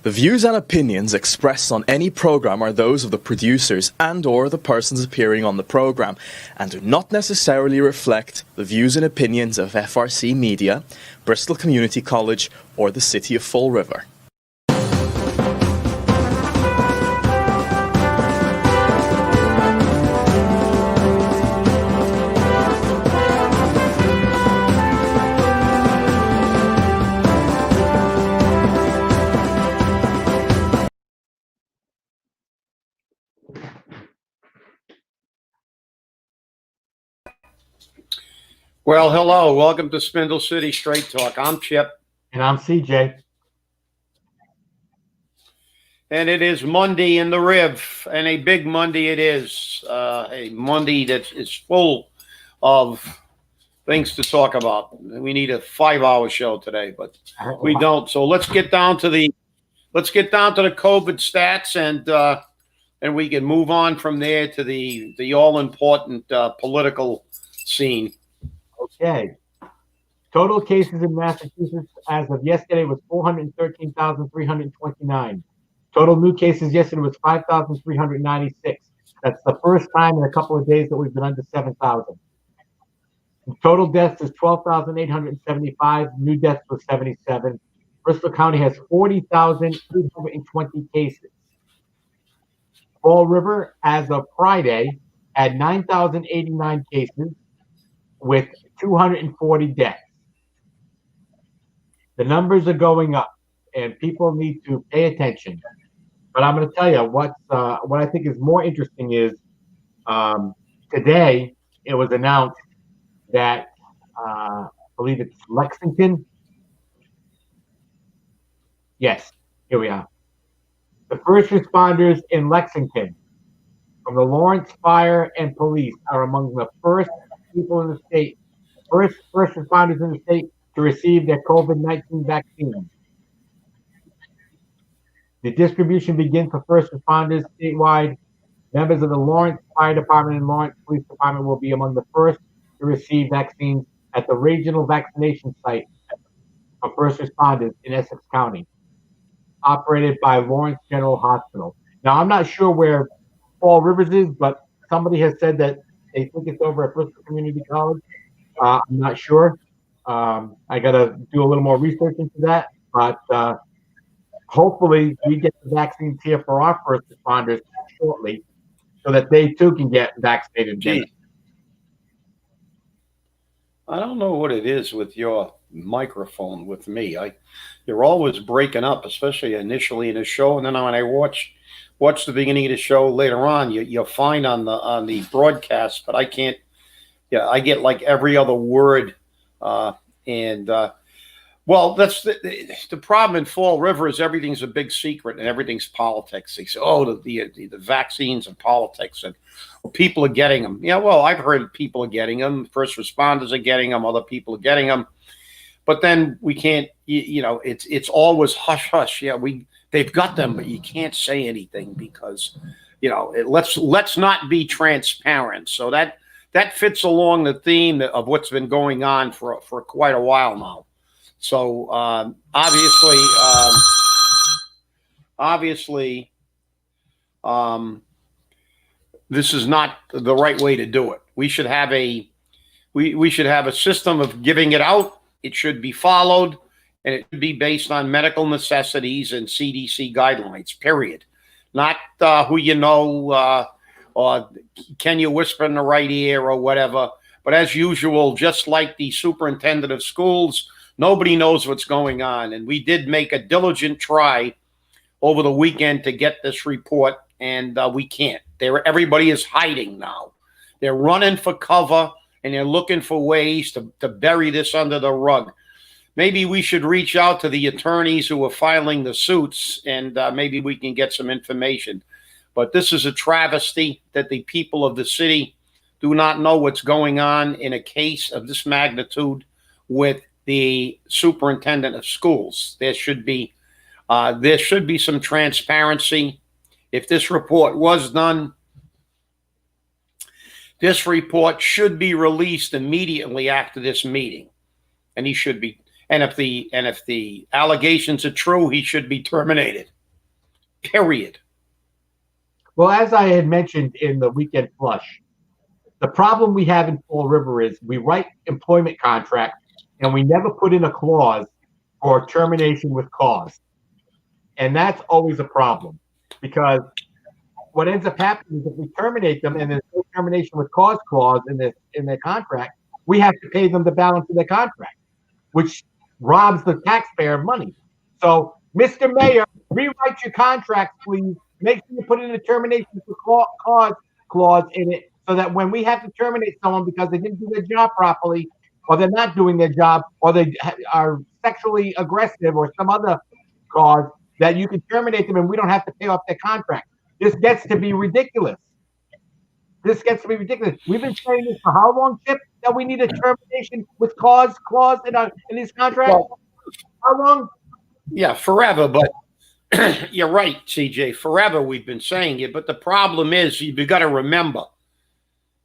The views and opinions expressed on any program are those of the producers and/or the persons appearing on the program, and do not necessarily reflect the views and opinions of FRC Media, Bristol Community College, or the City of Fall River. Well, hello. Welcome to Spindle City Straight Talk. I'm Chip. And I'm CJ. And it is Monday in the Riv, and a big Monday it is. A Monday that is full of things to talk about. We need a 5-hour show today, but we don't. So let's get down to the COVID stats, and we can move on from there to the all-important political scene. Okay. Total cases in Massachusetts as of yesterday was 413,329. Total new cases yesterday was 5,396. That's the first time in a couple of days that we've been under 7,000. Total deaths is 12,875. New deaths was 77. Bristol County has 40,820 cases. Fall River, as of Friday, had 9,089 cases with 240 deaths. The numbers are going up, and people need to pay attention. But I'm going to tell you what I think is more interesting is today it was announced that I believe it's Lexington. Yes, here we are. The first responders in Lexington from the Lawrence Fire and Police are among the first people in the state, first responders in the state to receive their COVID-19 vaccine. The distribution begins for first responders statewide. Members of the Lawrence Fire Department and Lawrence Police Department will be among the first to receive vaccines at the regional vaccination site for first responders in Essex County, operated by Lawrence General Hospital. Now, I'm not sure where Fall Rivers is, but somebody has said that they think it's over at Bristol Community College. I'm not sure. I got to do a little more research into that, but hopefully we get the vaccines here for our first responders shortly so that they too can get vaccinated. Gee, I don't know what it is with your microphone with me. You're always breaking up, especially initially in the show, and then when I watch the beginning of the show later on, you're fine on the broadcast, but I can't. Yeah, I get like every other word, well, that's the problem in Fall River is everything's a big secret and everything's politics. They say, oh, the vaccines and politics, and people are getting them. Yeah, well, I've heard people are getting them. First responders are getting them. Other people are getting them. But then we can't, it's always hush hush. Yeah, they've got them, but you can't say anything because, let's not be transparent. So that fits along the theme of what's been going on for quite a while now. So obviously, this is not the right way to do it. We should have we should have a system of giving it out. It should be followed, and it should be based on medical necessities and CDC guidelines. Period. Not who you know or can you whisper in the right ear or whatever. But as usual, just like the superintendent of schools, nobody knows what's going on. And we did make a diligent try over the weekend to get this report, and we can't. Everybody is hiding now. They're running for cover, and they're looking for ways to bury this under the rug. Maybe we should reach out to the attorneys who are filing the suits, and maybe we can get some information. But this is a travesty that the people of the city do not know what's going on in a case of this magnitude with the superintendent of schools. There should be some transparency. If this report was done, this report should be released immediately after this meeting, and And if the allegations are true, he should be terminated. Period. Well, as I had mentioned in the weekend flush, the problem we have in Fall River is we write employment contracts and we never put in a clause for termination with cause. And that's always a problem, because what ends up happening is if we terminate them and there's no termination with cause clause in their contract, we have to pay them the balance of their contract, which robs the taxpayer of money. So, Mr. Mayor, rewrite your contracts, please. Make sure you put in a termination with cause clause in it, so that when we have to terminate someone because they didn't do their job properly, or they're not doing their job, or they are sexually aggressive or some other cause, that you can terminate them and we don't have to pay off their contract. This gets to be ridiculous. We've been saying this for how long, Chip, that we need a termination with cause clause in these contracts? Well, how long? Yeah, forever. But you're right, CJ. Forever we've been saying it. But the problem is, you've got to remember,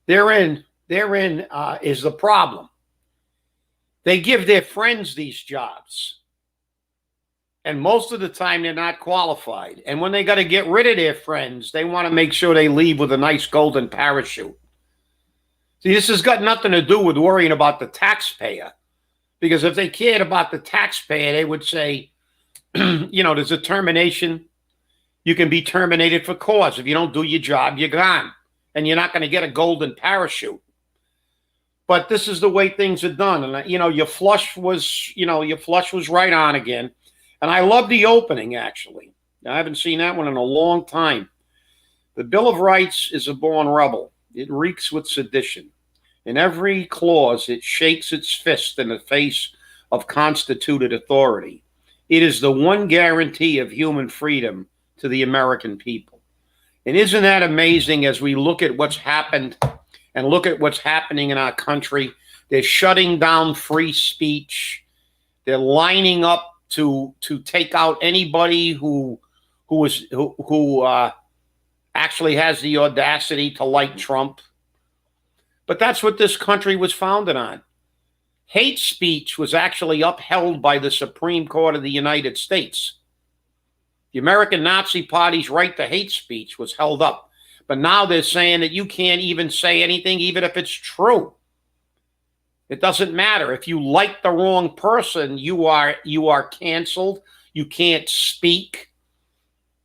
therein is the problem. They give their friends these jobs. And most of the time, they're not qualified. And when they got to get rid of their friends, they want to make sure they leave with a nice golden parachute. See, this has got nothing to do with worrying about the taxpayer. Because if they cared about the taxpayer, they would say, there's a termination. You can be terminated for cause. If you don't do your job, you're gone. And you're not going to get a golden parachute. But this is the way things are done. And, your flush was right on again. And I love the opening, actually. I haven't seen that one in a long time. The Bill of Rights is a born rebel. It reeks with sedition. In every clause, it shakes its fist in the face of constituted authority. It is the one guarantee of human freedom to the American people. And isn't that amazing as we look at what's happened and look at what's happening in our country? They're shutting down free speech. They're lining up to take out anybody who actually has the audacity to like Trump. But that's what this country was founded on. Hate speech was actually upheld by the Supreme Court of the United States. The American Nazi Party's right to hate speech was held up. But now they're saying that you can't even say anything, even if it's true. It doesn't matter. If you like the wrong person, you are canceled. You can't speak.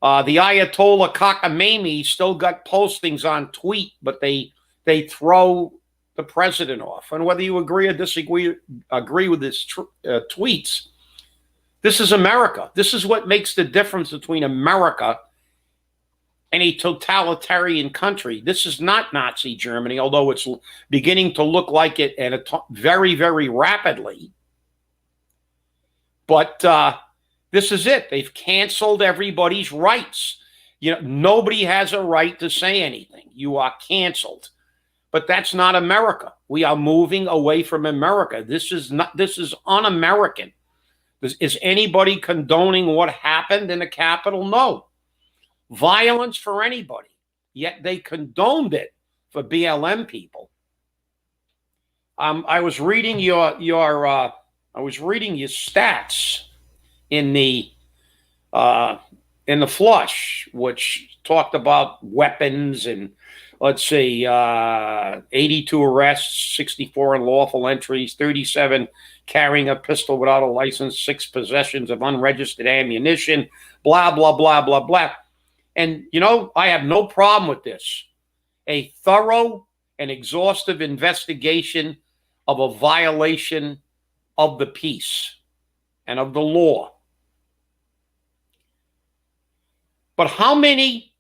The Ayatollah Khamenei still got postings on tweet, but they throw the president off. And whether you agree or disagree with his tweets, this is America. This is what makes the difference between America and a totalitarian country. This is not Nazi Germany, although it's beginning to look like it, and very, very rapidly. But this is it. They've canceled everybody's rights. Nobody has a right to say anything. You are canceled. But that's not America. We are moving away from America. This is un-American. Is anybody condoning what happened in the Capitol? No. Violence for anybody. Yet they condoned it for BLM people. I was reading your stats in the flush, which talked about weapons and, let's see, 82 arrests, 64 unlawful entries, 37 carrying a pistol without a license, 6 possessions of unregistered ammunition, blah, blah, blah, blah, blah. And, I have no problem with this. A thorough and exhaustive investigation of a violation of the peace and of the law. But how many?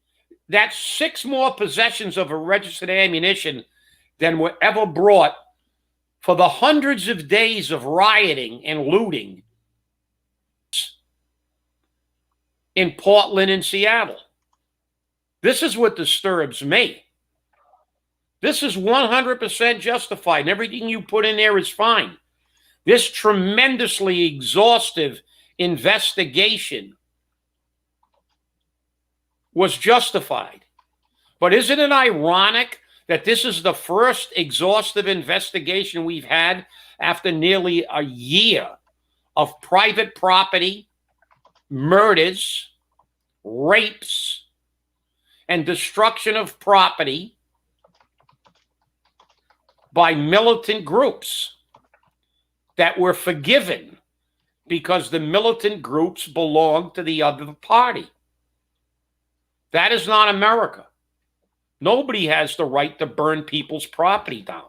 That's 6 more possessions of registered ammunition than were ever brought for the hundreds of days of rioting and looting in Portland and Seattle. This is what disturbs me. This is 100% justified, and everything you put in there is fine. This tremendously exhaustive investigation was justified. But isn't it ironic that this is the first exhaustive investigation we've had after nearly a year of private property, murders, rapes, and destruction of property by militant groups that were forgiven because the militant groups belonged to the other party. That is not America. Nobody has the right to burn people's property down.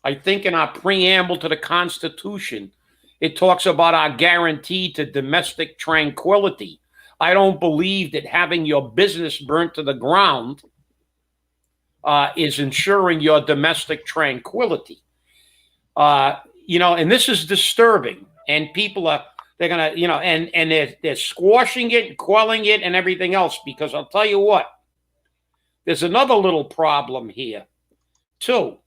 I think in our preamble to the Constitution, it talks about our guarantee to domestic tranquility. I don't believe that having your business burnt to the ground is ensuring your domestic tranquility. And this is disturbing. And people they're going to, and they're squashing it, quelling it, and everything else. Because I'll tell you what, there's another little problem here, too,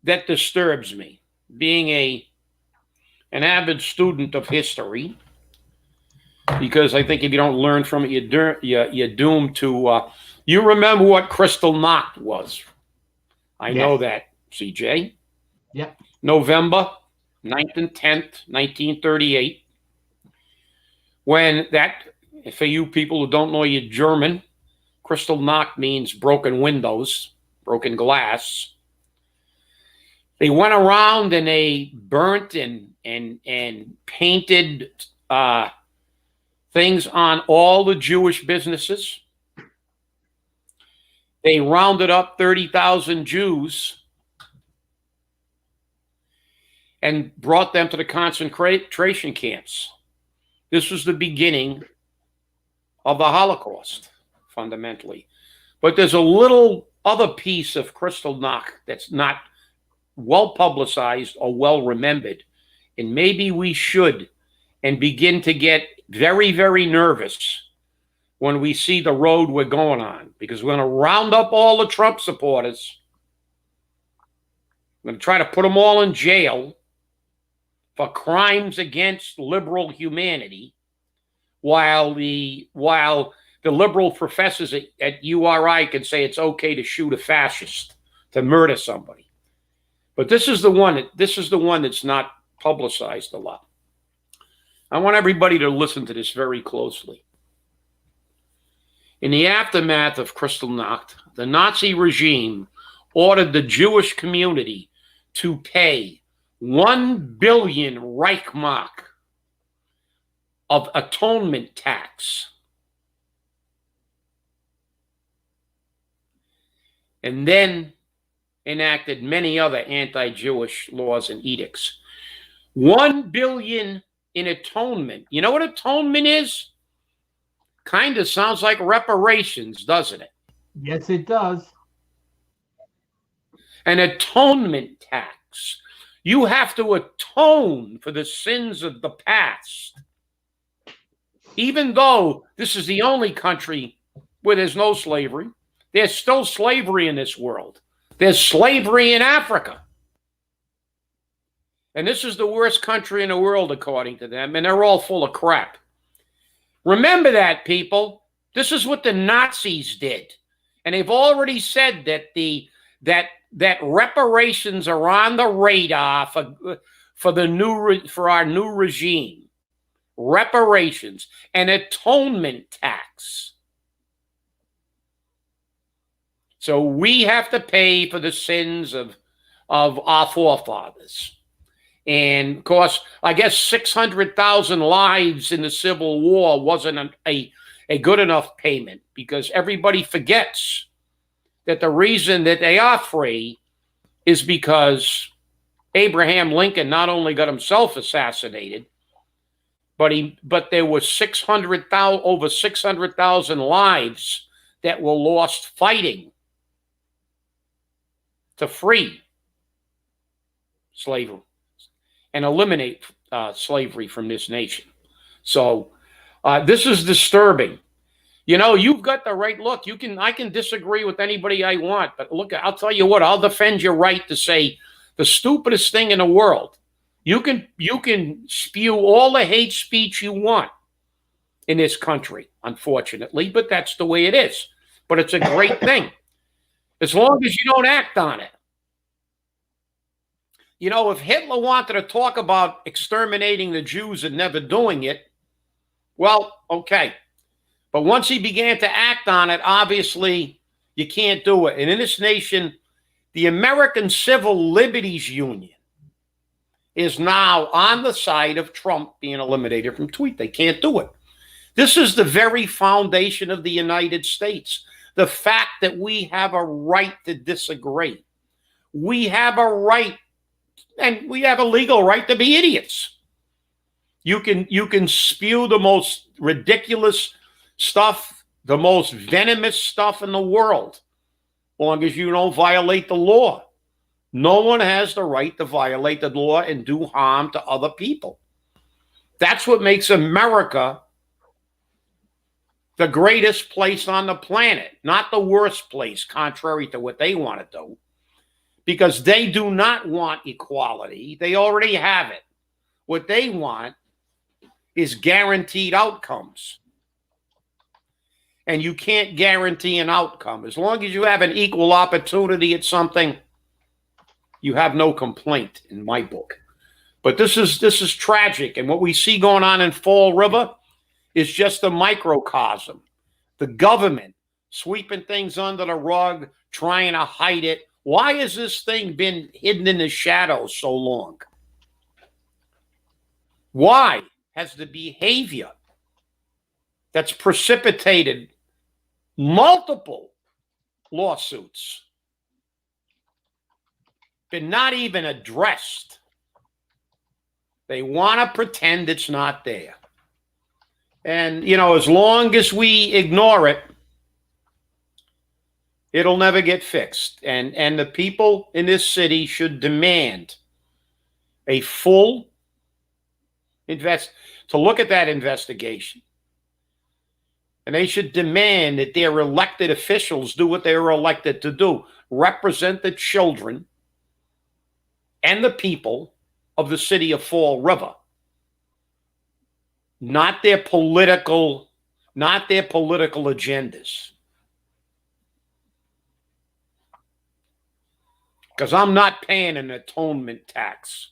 that disturbs me. Being an avid student of history, because I think if you don't learn from it, you're doomed to. You remember what Kristallnacht was? I know that, CJ. Yep. November 9th and 10th, 1938. When that, for you people who don't know your German, Kristallnacht means broken windows, broken glass. They went around and they burnt and painted things on all the Jewish businesses. They rounded up 30,000 Jews and brought them to the concentration camps. This was the beginning of the Holocaust, fundamentally. But there's a little other piece of Kristallnacht that's not well publicized or well remembered. And maybe we should and begin to get very, very nervous when we see the road we're going on, because we're going to round up all the Trump supporters. We're going to try to put them all in jail for crimes against liberal humanity, while the liberal professors at URI can say it's okay to shoot a fascist, to murder somebody. But this is the one that's not publicized a lot. I want everybody to listen to this very closely. In the aftermath of Kristallnacht, the Nazi regime ordered the Jewish community to pay 1 billion Reichmark of atonement tax. And then enacted many other anti-Jewish laws and edicts. 1 billion in atonement. You know what atonement is? Kind of sounds like reparations, doesn't it? Yes, it does. An atonement tax. You have to atone for the sins of the past. Even though this is the only country where there's no slavery, there's still slavery in this world. There's slavery in Africa. And this is the worst country in the world, according to them, and they're all full of crap. Remember that, people. This is what the Nazis did. And they've already said that that reparations are on the radar for our new regime. Reparations, an atonement tax. So we have to pay for the sins of our forefathers. And of course, I guess 600,000 lives in the Civil War wasn't a good enough payment, because everybody forgets that the reason that they are free is because Abraham Lincoln not only got himself assassinated, but there was over 600,000 lives that were lost fighting to free slavery and eliminate slavery from this nation. So this is disturbing. You know, you've got the right look. I can disagree with anybody I want, but look, I'll tell you what, I'll defend your right to say the stupidest thing in the world. You can spew all the hate speech you want in this country, unfortunately, but that's the way it is. But it's a great thing, as long as you don't act on it. if Hitler wanted to talk about exterminating the Jews and never doing it, well, okay. But once he began to act on it, obviously you can't do it. And in this nation, the American Civil Liberties Union is now on the side of Trump being eliminated from tweet. They can't do it. This is the very foundation of the United States. The fact that we have a right to disagree. We have a right, and we have a legal right to be idiots. You can spew the most ridiculous stuff, the most venomous stuff in the world, as long as you don't violate the law. No one has the right to violate the law and do harm to other people. That's what makes America the greatest place on the planet, not the worst place, contrary to what they want to do, because they do not want equality. They already have it. What they want is guaranteed outcomes. And you can't guarantee an outcome. As long as you have an equal opportunity at something, you have no complaint in my book. But this is tragic. And what we see going on in Fall River is just a microcosm. The government sweeping things under the rug, trying to hide it. Why has this thing been hidden in the shadows so long? Why has the behavior that's precipitated multiple lawsuits been not even addressed? They want to pretend it's not there. And, as long as we ignore it, it'll never get fixed. And the people in this city should demand a full to look at that investigation. And they should demand that their elected officials do what they were elected to do, represent the children and the people of the city of Fall River, not their political agendas. Because I'm not paying an atonement tax.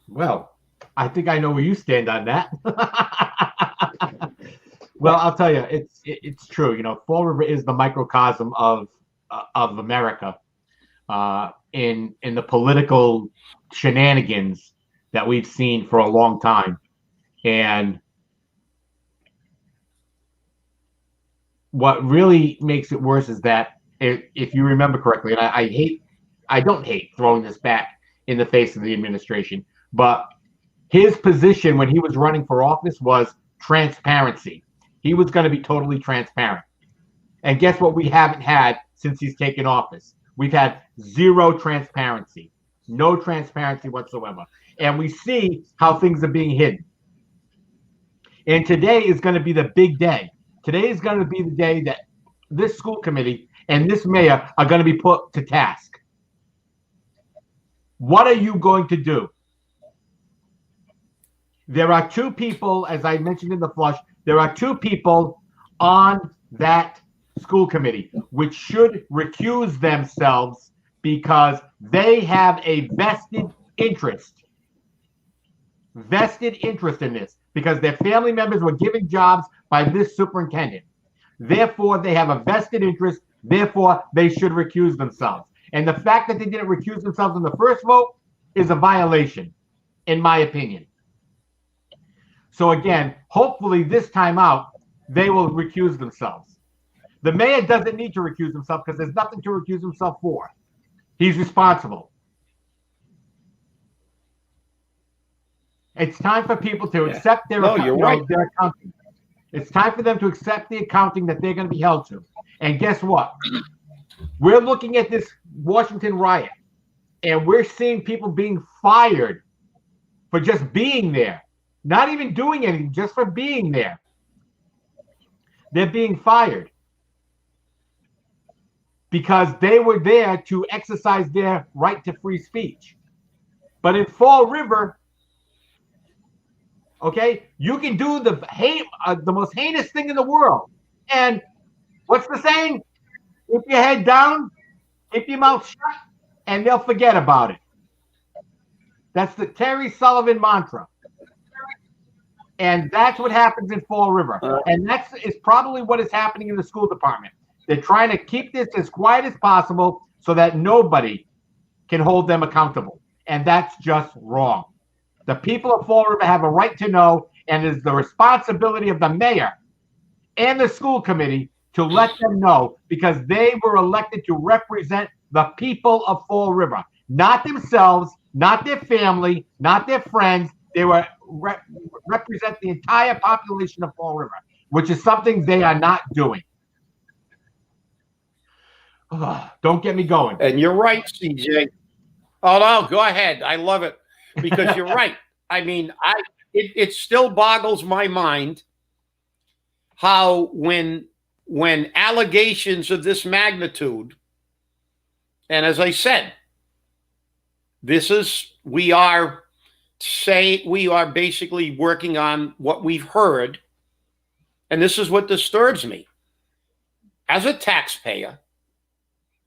Well, I think I know where you stand on that. Well, I'll tell you, it's true. Fall River is the microcosm of America in the political shenanigans that we've seen for a long time. And what really makes it worse is that if you remember correctly, and I don't hate throwing this back in the face of the administration, but his position when he was running for office was transparency. He was going to be totally transparent. And guess what we haven't had since he's taken office? We've had zero transparency, no transparency whatsoever. And we see how things are being hidden. And today is going to be the big day. Today is going to be the day that this school committee and this mayor are going to be put to task. What are you going to do? There are two people, as I mentioned in the flush, there are two people on that school committee which should recuse themselves because they have a vested interest in this, because their family members were given jobs by this superintendent. Therefore, they have a vested interest. Therefore, they should recuse themselves. And the fact that they didn't recuse themselves in the first vote is a violation, in my opinion. So again, hopefully this time out, they will recuse themselves. The mayor doesn't need to recuse himself because there's nothing to recuse himself for. He's responsible. It's time for people to accept their accounting. It's time for them to accept the accounting that they're going to be held to. And guess what? We're looking at this Washington riot, and we're seeing people being fired for just being there. Not even doing anything, just for being there. They're being fired because they were there to exercise their right to free speech. But in Fall River, okay, you can do the most heinous thing in the world. And what's the saying? Keep your head down Keep your mouth shut, and they'll forget about it. That's the Terry Sullivan mantra. And that's what happens in Fall River. And that's is probably what is happening in the school department. They're trying to keep this as quiet as possible so that nobody can hold them accountable. And that's just wrong. The people of Fall River have a right to know, and it is the responsibility of the mayor and the school committee to let them know, because they were elected to represent the people of Fall River, not themselves, not their family, not their friends. They were represent the entire population of Fall River, which is something they are not doing. Don't get me going. And you're right, CJ. Oh no, go ahead. I love it because you're right. I mean, it still boggles my mind how when allegations of this magnitude, and as I said, we are basically working on what we've heard, and this is what disturbs me. As a taxpayer,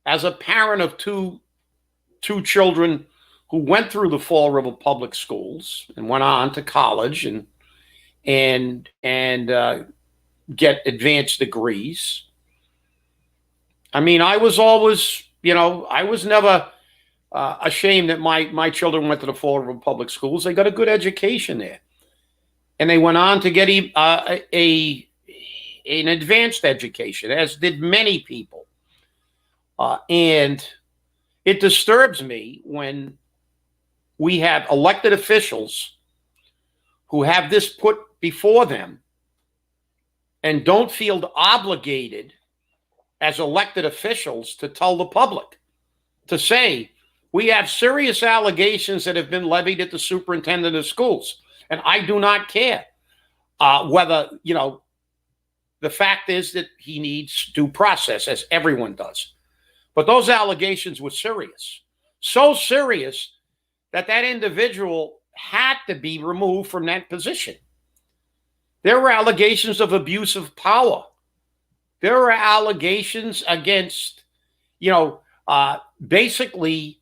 as a parent of two children who went through the Fall River Public Schools and went on to college and get advanced degrees. I mean, I was always, I was never ashamed that my children went to the Fall River Public Schools. They got a good education there. And they went on to get an advanced education, as did many people. And it disturbs me when we have elected officials who have this put before them and don't feel obligated as elected officials to tell the public, to say, we have serious allegations that have been levied at the superintendent of schools. And I do not care whether, the fact is that he needs due process, as everyone does. But those allegations were serious. So serious that individual had to be removed from that position. There were allegations of abuse of power. There were allegations against, basically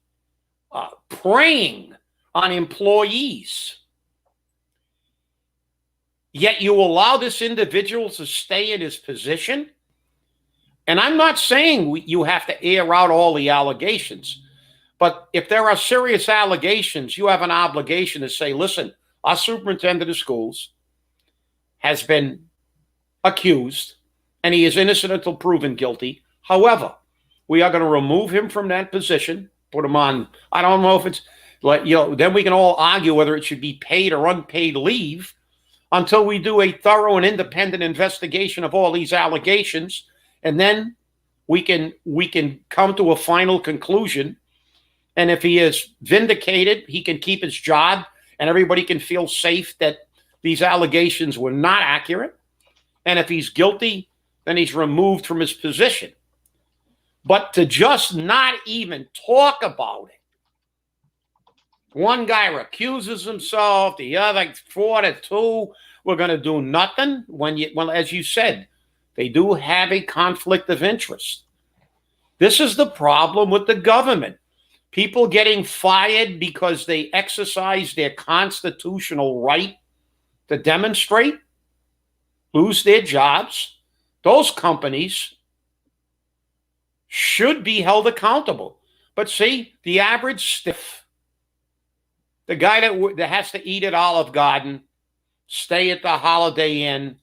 preying on employees. Yet you allow this individual to stay in his position. And I'm not saying you have to air out all the allegations. But if there are serious allegations, you have an obligation to say, listen, our superintendent of schools has been accused and he is innocent until proven guilty. However, we are going to remove him from that position, put him on, I don't know if it's like, then we can all argue whether it should be paid or unpaid leave until we do a thorough and independent investigation of all these allegations. And then we can come to a final conclusion. And if he is vindicated, he can keep his job and everybody can feel safe that these allegations were not accurate. And if he's guilty, then he's removed from his position. But to just not even talk about it. One guy recuses himself, the other 4-2. We're going to do nothing. Well, as you said, they do have a conflict of interest. This is the problem with the government. People getting fired because they exercise their constitutional right to demonstrate, lose their jobs. Those companies should be held accountable. But see, the average stiff, the guy that has to eat at Olive Garden, stay at the Holiday Inn,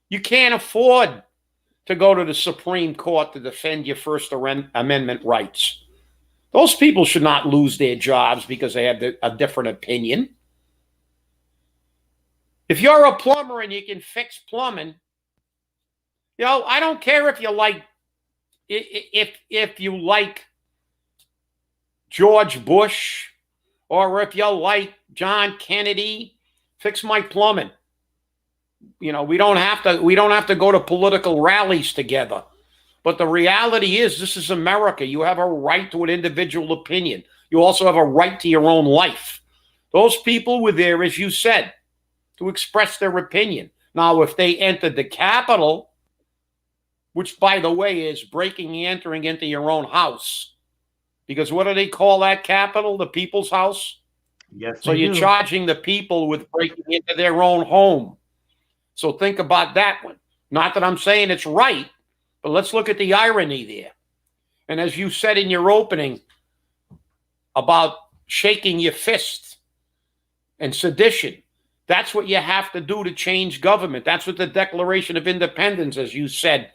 you can't afford to go to the Supreme Court to defend your First Amendment rights. Those people should not lose their jobs because they have a different opinion. If you're a plumber and you can fix plumbing, I don't care if you like George Bush or if you like John Kennedy, fix my plumbing. We don't have to go to political rallies together. But the reality is, this is America. You have a right to an individual opinion. You also have a right to your own life. Those people were there, as you said, to express their opinion. Now, if they entered the Capitol which, by the way, is breaking and entering into your own house. Because what do they call that Capitol? The people's house? Yes. So you're charging the people with breaking into their own home. So think about that one. Not that I'm saying it's right, but let's look at the irony there. And as you said in your opening about shaking your fist and sedition, that's what you have to do to change government. That's what the Declaration of Independence, as you said,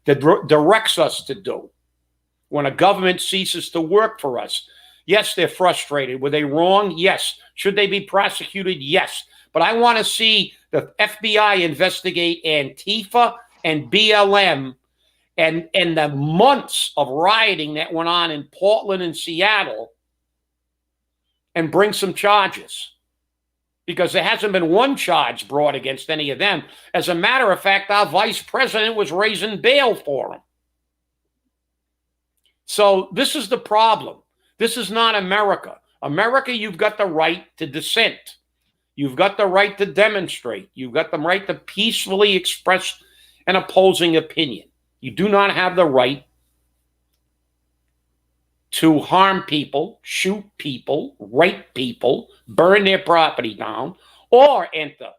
directs us to do. When a government ceases to work for us, yes, they're frustrated. Were they wrong? Yes. Should they be prosecuted? Yes. But I want to see the FBI investigate Antifa and BLM and the months of rioting that went on in Portland and Seattle and bring some charges. Because there hasn't been one charge brought against any of them. As a matter of fact, our vice president was raising bail for them. So this is the problem. This is not America. America, you've got the right to dissent. You've got the right to demonstrate. You've got the right to peacefully express an opposing opinion. You do not have the right to harm people, shoot people, rape people, burn their property down, or enter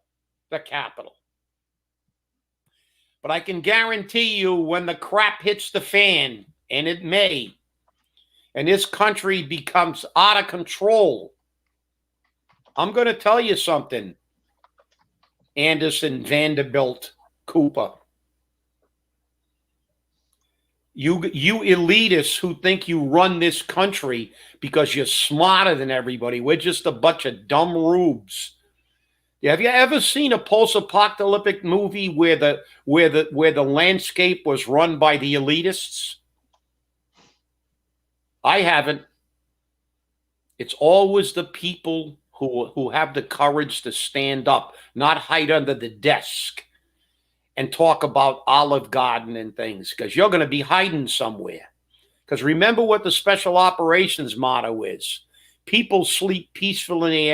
the Capitol. But I can guarantee you when the crap hits the fan, and it may, and this country becomes out of control, I'm going to tell you something, Anderson, Vanderbilt, Cooper. You elitists who think you run this country because you're smarter than everybody. We're just a bunch of dumb rubes. Have you ever seen a post-apocalyptic movie where the landscape was run by the elitists? I haven't. It's always the people who have the courage to stand up, not hide under the desk and talk about Olive Garden and things, because you're going to be hiding somewhere. Because remember what the Special Operations motto is. People sleep peacefully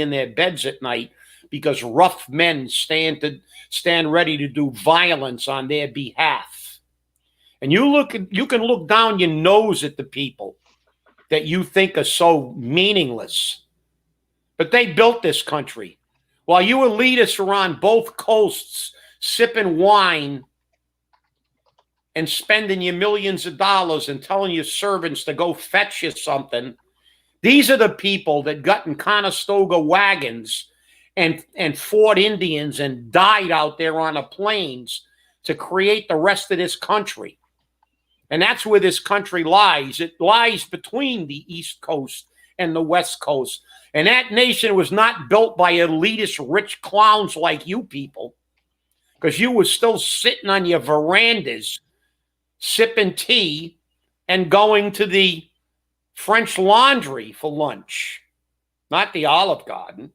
in their beds at night because rough men stand ready to do violence on their behalf. And you can look down your nose at the people that you think are so meaningless. But they built this country. While you elitists are on both coasts sipping wine and spending your millions of dollars and telling your servants to go fetch you something, these are the people that got in Conestoga wagons and fought Indians and died out there on the plains to create the rest of this country. And that's where this country lies. It lies between the East Coast and the West Coast. And that nation was not built by elitist rich clowns like you people, because you were still sitting on your verandas, sipping tea and going to the French Laundry for lunch, not the Olive Garden.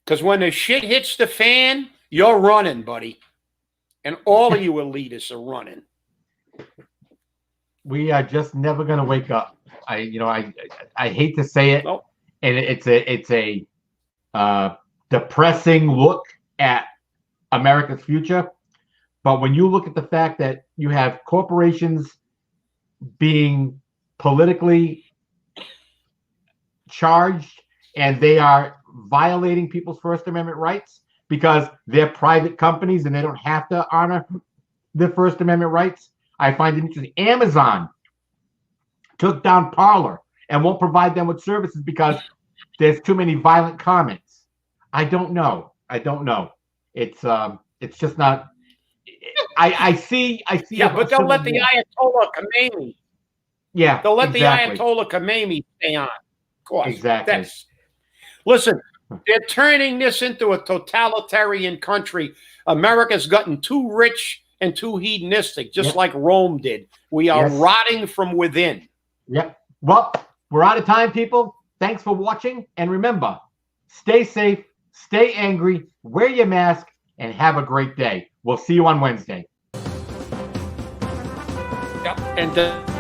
Because when the shit hits the fan, you're running, buddy. And all of you elitists are running. We are just never going to wake up. I hate to say it, Nope. and it's a depressing look at America's future. But when you look at the fact that you have corporations being politically charged and they are violating people's First Amendment rights because they're private companies and they don't have to honor their First Amendment rights, I find it interesting. Amazon took down Parler and won't provide them with services because there's too many violent comments. I don't know. It's just not. I see. Yeah, but they'll let the Ayatollah Khomeini. Yeah, they'll let exactly. the Ayatollah Khomeini stay on. Of course. Exactly. Listen, they're turning this into a totalitarian country. America's gotten too rich and too hedonistic, just like Rome did. We are rotting from within. Yep. Well, we're out of time, people. Thanks for watching. And remember, stay safe, stay angry, wear your mask, and have a great day. We'll see you on Wednesday. Yep. And